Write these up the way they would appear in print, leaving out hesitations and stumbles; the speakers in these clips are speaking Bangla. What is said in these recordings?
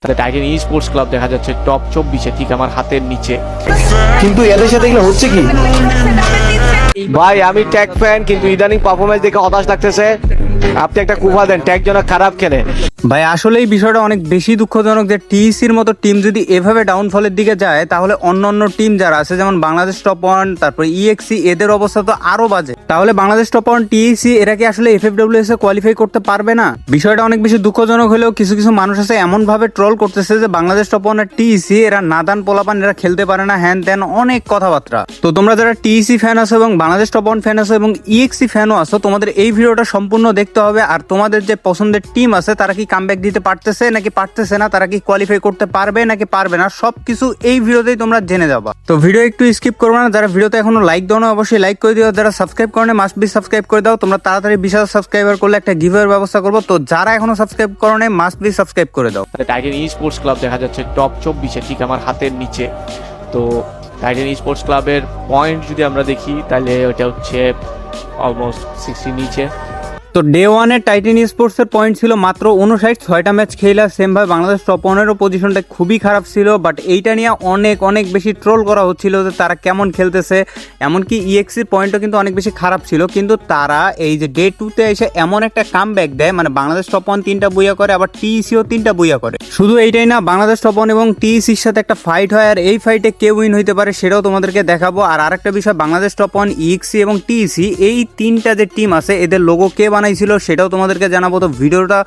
টাইটান ই স্পোর্টস ক্লাব দেখা যাচ্ছে টপ 24-এ, ঠিক আমার হাতের নিচে। কিন্তু এদের সাথে এগুলো হচ্ছে কি ভাই আমি ট্যাগ ফ্যান, কিন্তু ইদানিং পারফরমেন্স দেখে হতাশ লাগতেছে। আপনি একটা কুফা দেন, ট্যাগ যেন খারাপ খেলে। ভাই আসলে এই বিষয়টা অনেক বেশি দুঃখজনক যে টিইসির মতো টিম যদি এভাবে ডাউনফলের দিকে যায় তাহলে অন্যান্য টিম যারা আছে যেমন বাংলাদেশ টপ ওয়ান, তারপর ইএক্সি, এদের অবস্থা তো আরো বাজে। তাহলে বাংলাদেশ টপ ওয়ান, টিইসি এরা কি আসলে এফএফডব্লিউএস এ কোয়ালিফাই করতে পারবে না? বিষয়টা অনেক বেশি দুঃখজনক হলেও কিছু কিছু মানুষ আছে এমন ভাবে ট্রল করতেছে যে বাংলাদেশ টপ ওয়ান আর টিইসি এরা নাদান পোলাপান, এরা খেলতে পারে না, হ্যান ত্যান অনেক কথাবার্তা। তো তোমরা যারা টিইসি ফ্যান আছো এবং বাংলাদেশ টপ ওয়ান ফ্যান আছো এবং ইএক্সি ফ্যানও আছো, তোমাদের এই ভিডিওটা সম্পূর্ণ দেখতে হবে। আর তোমাদের যে পছন্দের টিম আছে তারা কি কামব্যাক দিতে পারতেছে নাকি পারতেছে না, তারা কি কোয়ালিফাই করতে পারবে নাকি পারবে না, সবকিছু এই ভিডিওতেই তোমরা জেনে যাবা। তো ভিডিও একটু স্কিপ করবে না। যারা ভিডিওতে এখনো লাইক দাও না অবশ্যই লাইক করে দিও, যারা সাবস্ক্রাইব করো না মাস্ট বি সাবস্ক্রাইব করে দাও। তোমরা তাড়াতাড়ি 20,000 সাবস্ক্রাইবার করলে একটা গিভওয়ের ব্যবস্থা করবো। তো যারা এখনো সাবস্ক্রাইব করো না মাস্ট বি সাবস্ক্রাইব করে দাও। টাইটান ই স্পোর্টস ক্লাব দেখা যাচ্ছে টপ 24-এ, ঠিক আমার হাতের নিচে। তো টাইটান ই স্পোর্টস ক্লাবের পয়েন্ট যদি আমরা দেখি তাহলে ওটা হচ্ছে অলমোস্ট 60 নিচে। তো ডে ওয়ানে টাইটান স্পোর্টস এর পয়েন্ট ছিল মাত্র 59, 6টা ম্যাচ খেলা। সেম ভাবে বাংলাদেশ টপ ওয়ানেরও পজিশনটা খুবই খারাপ ছিল, বাট এইটা নিয়ে অনেক বেশি ট্রোল করা হচ্ছিল যে তারা কেমন খেলতেছে। এমনকি ইএক্সির পয়েন্টও কিন্তু অনেক বেশি খারাপ ছিল, কিন্তু তারা এই যে ডে 2-তে এসে এমন একটা কামব্যাক দেয়, মানে বাংলাদেশ টপ ওয়ান 3টা বুইয়া করে, আবার টিইসিও 3টা বুইয়া করে। শুধু এইটাই না, বাংলাদেশ টপ ওয়ান এবং টিইসির সাথে একটা ফাইট হয়, আর এই ফাইটে কে উইন হইতে পারে সেটাও তোমাদেরকে দেখাবো। আর আরেকটা বিষয়, বাংলাদেশ টপ ওয়ান, ইএক্সি এবং টিইসি এই 3টা যে টিম আছে এদের লোগো কে বানাইছিল সেটাও তোমাদেরকে জানাবো। তো ভিডিওটা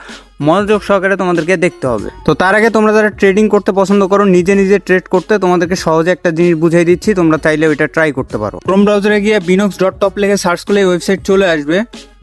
মনোযোগ সহকারে তোমাদেরকে দেখতে হবে। তো তার আগে তোমরা যারা ট্রেডিং করতে পছন্দ করো, নিজে নিজে ট্রেড করতে, তোমাদেরকে সহজে একটা জিনিস বুঝাই দিচ্ছি, তোমরা চাইলে ওইটা ট্রাই করতে পারো। ক্রোম ব্রাউজারে গিয়ে binox.top লিখে সার্চ করলে ওয়েবসাইট চলে আসবে।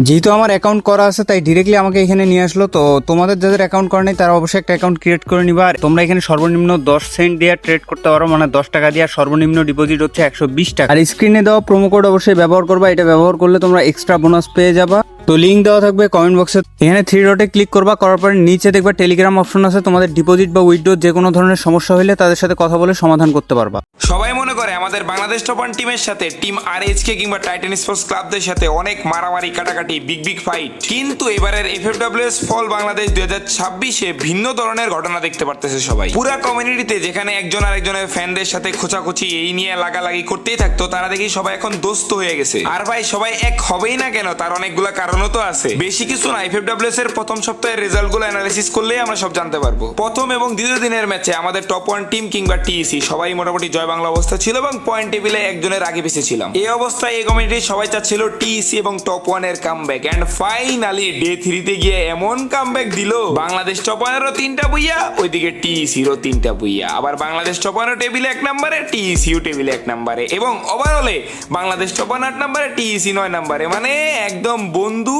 যেহেতু আমার অ্যাকাউন্ট করা আছে তাই ডিরেক্টলি আমাকে এখানে নিয়ে আসলো। তো তোমাদের যাদের অ্যাকাউন্ট করা নেই তারা অবশ্যই একটা অ্যাকাউন্ট ক্রিয়েট করে নিবা। আর তোমরা এখানে সর্বনিম্ন 10 সেন্ট দিয়ে ট্রেড করতে পারো, মানে 10 টাকা দিয়ে। আর সর্বনিম্ন ডিপোজিট হচ্ছে 120 টাকা। আর স্ক্রিনে দেওয়া প্রোমো কোড অবশ্যই ব্যবহার করবা, এটা ব্যবহার করলে তোমরা এক্সট্রা বোনাস পেয়ে যাবা। তো লিঙ্ক দেওয়া থাকবে কমেন্ট বক্সে। এখানে 3 ডটে ক্লিক করবা, করার পরে নিচে দেখবা টেলিগ্রাম অপশন আছে। তোমাদের ডিপোজিট বা উইথড্র যে কোনো ধরনের সমস্যা হলে তাদের সাথে কথা বলে সমাধান করতে পারবা। সবাই মনে করে আমাদের বাংলাদেশ টপ ওয়ান টিমের সাথে টিম আরএইচকে কিংবা টাইটান স্পোর্টস ক্লাবদের সাথে অনেক মারামারি কাটাকাটি বিগ ফাইট, কিন্তু এবারের এফএফডব্লিউএস ফল বাংলাদেশ 2026-এ ভিন্ন ধরনের ঘটনা দেখতে পারতেছে সবাই। পুরা কমিউনিটিতে যেখানে একজন আরেকজনের ফ্যানদের সাথে খোঁচাখুচি এই নিয়ে লাগালাগি করতেই থাকতো, তারা দেখি সবাই এখন দোস্ত হয়ে গেছে। আর ভাই সবাই এক হবেই না কেন, তার অনেকগুলা কারণও তো আছে। বেশি কিছু না, এফএফডব্লিউএস এর প্রথম সপ্তাহের রেজাল্ট গুলো অ্যানালাইসিস করলেই আমরা সব জানতে পারবো। প্রথম এবং দ্বিতীয় দিনের ম্যাচে আমাদের টপ ওয়ান টিম কিংবা টিইসি সবাই মোটামুটি জয় বাংলা অবস্থা ছিল এবং পয়েন্ট টেবিলে একজনের আগে পিছিয়ে ছিলাম। এই অবস্থায় এই কমিউনিটি সবাই চাচ্ছিল টিইসি এবং টপ ওয়ান এর কামব্যাক, এন্ড ফাইনালি ডে 3-তে গিয়ে এমন কামব্যাক দিল, বাংলাদেশ টপ ওয়ানেরও 3টা বুইয়া, ওইদিকে টিইসিরও 3টা বুইয়া। আবার বাংলাদেশ টপ ওয়ানও টেবিলে 1 নম্বরে, টিইসিও টেবিলে 1 নম্বরে, এবং ওভারঅলে বাংলাদেশ টপ ওয়ান 8 নম্বরে, টিইসি 9 নম্বরে। মানে একদম বন্ধু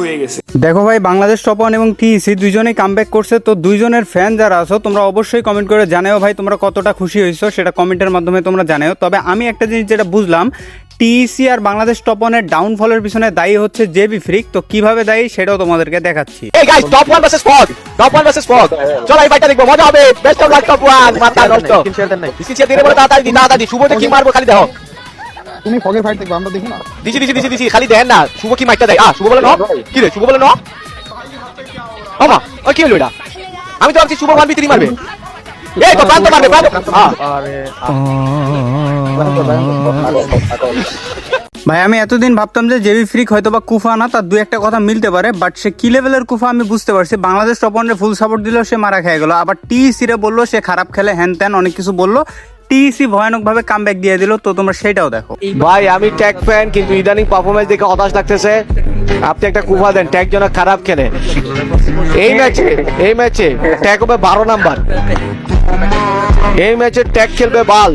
হয়ে গেছে। দেখো ভাই, বাংলাদেশ টপ ওয়ান এবং টিইসি দুইজনেই কামব্যাক করছে। তো দুইজনের ফ্যান যারা আছো তোমরা অবশ্যই কমেন্ট করে জানাও ভাই তোমরা কতটা খুশি হয়েছো, সেটা কমেন্টের মাধ্যমে তোমরা জানাও। তবে আমি একটা জিনিস যেটা বুঝলাম, টিইসি আর বাংলাদেশ টপ ওয়ানের ডাউনফলের পিছনে দায়ী হচ্ছে জেবি ফ্রিক। তো কিভাবে দায়ী সেটাও তোমাদেরকে দেখাচ্ছি। এই guys, top 1 versus fog, top 1 versus fog, চলো এই ফাইটটা দেখবো, মজা হবে। Best of luck top 1। মাথা নষ্ট, স্কিল দিলে বলে তাড়াতাড়ি শুভতে কি মারবো খালি দেখো। তুমি ফগের ফাইট দেখবে, আমরা দেখি না। দিছি খালি দেখেন না শুভ কি মাইকটা দেয়। শুভ বলে ন, কি রে শুভ বলে ন, আমা ওই কি হলো এটা? আমি তো ভাবছি শুভ মারবি, তিনি মারবে। এই তো প্রান্ত মারবে, প্রান্ত। আরে ভাই আমি এতদিন ভাবতাম যে জেবি ফ্রিক হয়তো বা কুফা না, তার 2-1টা কথা মিলতে পারে, বাট সে কি লেভেলের কুফা আমি বুঝতে পারছি। বাংলাদেশ টপ ওয়ানের ফুল সাপোর্ট দিল, সে মারা খেয়ে গেল। আবার টিইসি রে বললো সে খারাপ খেলে, হ্যান ত্যান অনেক কিছু বললো। টিইসি ভয়ানক ভাবে কামব্যাক দিয়ে দিল। তো তোমরা সেটাও দেখো। ভাই আমি ট্যাগ ফ্যান, কিন্তু ইদানিং পারফরমেন্স দেখে হতাশ লাগতেছে। আপনি একটা কুফা দেন, ট্যাগ যেন খারাপ খেলে। এই ম্যাচে ট্যাগ হবে 12 নাম্বার। এই ম্যাচে ট্যাগ খেলবে বাল,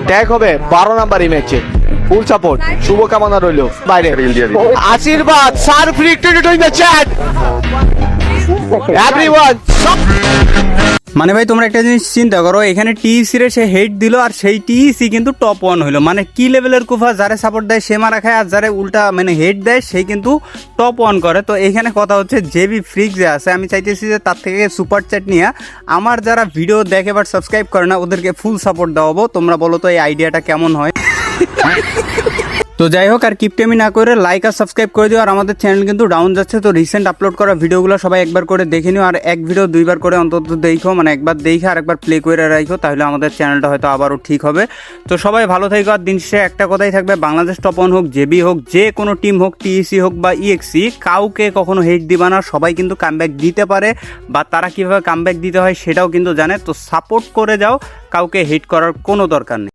ট্যাগ হবে 12 নাম্বার। এই ম্যাচে ফুল সাপোর্ট, শুভকামনা রইল বাইরে। আশীর্বাদ sir free tweet in the chat everyone. মানে ভাই তোমরা একটা জিনিস চিন্তা করো, এখানে টিইসি রে সে হেট দিল, আর সেই টিইসি কিন্তু টপ ওয়ান হইলো। মানে কি লেভেলের কুফা, যারে সাপোর্ট দেয় সে মারা খায়, আর যারে উল্টা মানে হেট দেয় সেই কিন্তু টপ ওয়ান করে। তো এখানে কথা হচ্ছে জেবি ফ্রিক যে আছে, আমি চাইতেছি যে তার থেকে সুপার চ্যাট নিয়ে আমার যারা ভিডিও দেখে বাট সাবস্ক্রাইব করে না ওদেরকে ফুল সাপোর্ট দেওয়াবো। তোমরা বলো তো এই আইডিয়াটা কেমন হয়? তো যাই হোক আর কিপটেমি না করে লাইক আর সাবস্ক্রাইব করে দিও। আর আমাদের চ্যানেল কিন্তু ডাউন যাচ্ছে, তো রিসেন্ট আপলোড করা ভিডিওগুলো সবাই একবার করে দেখে নিও। আর এক ভিডিও দুইবার করে অন্তত দেখো, মানে একবার দেখে আর একবার প্লে করে রাখো, তাহলে আমাদের চ্যানেলটা হয়তো আবারও ঠিক হবে। তো সবাই ভালো থাকো। আর দিন শেষে একটা কথাই থাকবে, বাংলাদেশ টপ 1 হোক, জেবি হোক, যে কোনো টিম হোক, টিইসি হোক বা ইএক্সি, কাউকে কখনো হেট দিবা না। সবাই কিন্তু কামব্যাক দিতে পারে, বা তারা কীভাবে কামব্যাক দিতে হয় সেটাও কিন্তু জানে। তো সাপোর্ট করে যাও, কাউকে হেট করার কোনো দরকার নেই।